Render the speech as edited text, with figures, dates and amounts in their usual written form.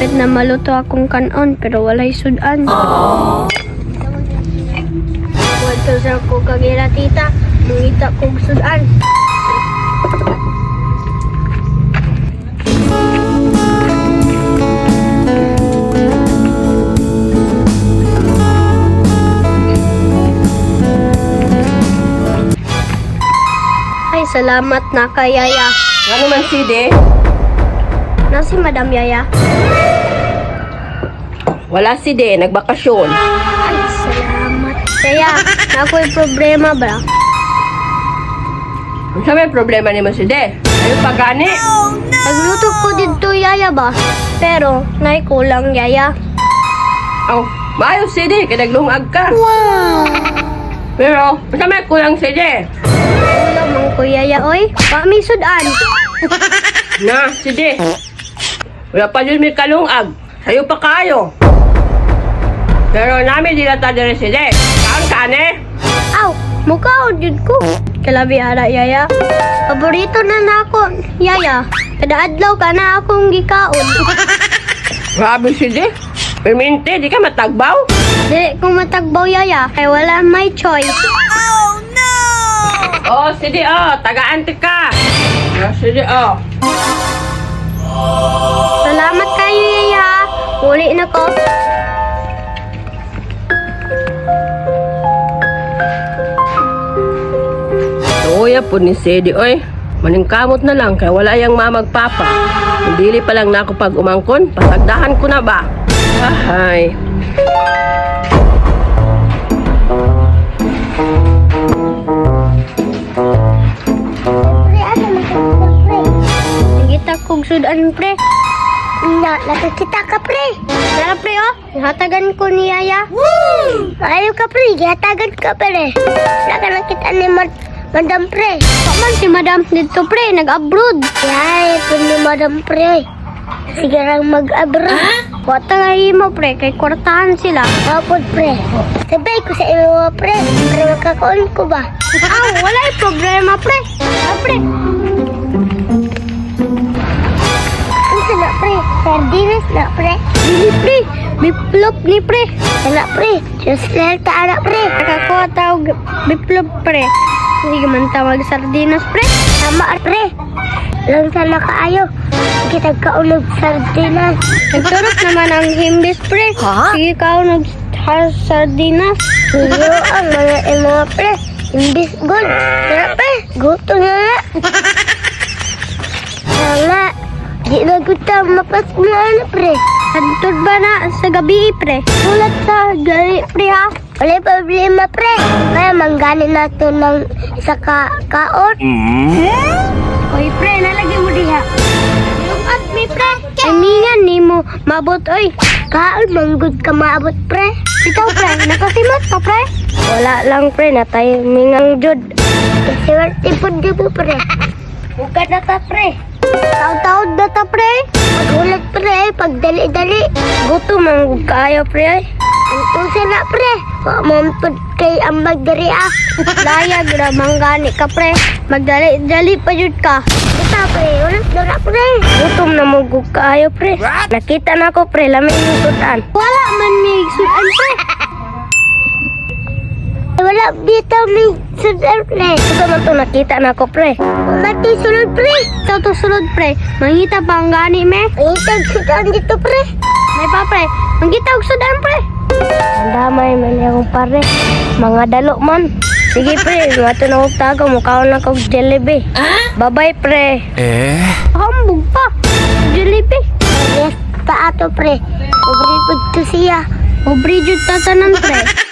Kahit na maluto akong kanon, pero walay sudan. Wato sa ko kagira tita, mangita kong sudan. Ay, salamat na kay Yaya. Ano man si De? Na si Madam Yaya. Wala si De, nagbakasyon. Ay, salamat. Kaya, na ako'y problema ba? Ang sabi problema ni mo si De? Ano pa gani? Nagluto ko dito Yaya ba? Pero, naikulang Yaya. Oh, maayos si De, kaya naglungag ka. Wow! Pero, basta may kulang si De. Ulam ang ko Yaya, oy. Kami sudan. Na, si De. Wala pa yun may kalungag. Sa'yo pa kayo. Pero namin di nata dire si De. Saan ka ne? Aw, mukha o dyan ko. Kalabi ara Yaya. Paborito na nako Yaya. Kada adlaw ka na akong gikaon. Grabe si De. Permente, di ka matagbaw? Dili ko matagbaw Yaya. Kaya wala may choice. Oh, si De, oh. Taga-antik ka. Oh, si De, oh. Salamat kayo Yaya. Uli na ko. Tuya po ni Sedi, oy. Maningkamot na lang, kaya wala yang mamagpapa. Hindi pa lang na ako pag umangkon, pasagdahan ko na ba? Ahay. Kita kong sudan pre. Nakakita ka pre. Tara pre oh. Ihatagan ko ni Yaya. Woo! Ayaw ka pre. Ihatagan ka pre. Nakakita ni Madam pre. Paman si Madam dito pre. Nag-abroad. Yay, ito ni Madam pre. Sige lang mag-abroad. Wata nga mo pre. Kay kwartahan sila. Kapod pre. Sabay ko sa iyo pre. Para makakaon ko ba? Wala problema pre. Pre. Na pre, sardinas na pre. Dili pre, biplop ni pre. Anak pre, just like ta anak pre. Nakakuha tawag biplop pre. Sige man tawag sardinas pre. Tama pre. Lang sana kaayo. Kita kaunog sardinas. Nagturot naman ang himbis pre. Sige kaunog sardinas. Iyo ang mga pre. Himbis good. Tara pre, gusto na na. Tama. Di na kita mapas na pre. Hantod ba na sa gabi pre? Sulat sa gali pre ha? Wala problema pre. Kaya mangganin nato ng isa kaon. Oy pre, nalagyan mo diha. Yung at mi pre. Imingan ni mo mabot oy. Kaon manggod ka maabot pre. Ikaw pre, nakasimot ka pre? Wala lang pre, natay mingang jud. Swerte po di mo pre. Buka na ta pre. Taon-taon na ta, pre. Magulat, pre. Pagdali-dali. Gutom ang kayo, pre. Ito sila, pre. Mampod kay ang magdari, ah. Layag na manggani ka, pre. Magdali-dali pa yun ka. Ito, pre. Ulit na pre. Gutom na mo kayo, pre. Nakita na ko, pre. Lamig yung sudan. Wala man may sudan, pre. Wala bitaw may sudan, pre. Ito man to nakita na ko, pre. Mati sulod, pre. Ito to sulod, pre. Mangita pa ang gani, me. Mangita ang sudan dito, pre. May pa, pre. Mangita ang sudan, pre. Ang damay man yung pare. Mga dalo man. Sige, pre. Nga ito na kong tago. Mukhaon na kong Jollibee. Bye-bye, pre. Hambog pa. Jollibee. Yes, ta ato, pre. Obrigod to siya. Obrigod ta tanan, pre.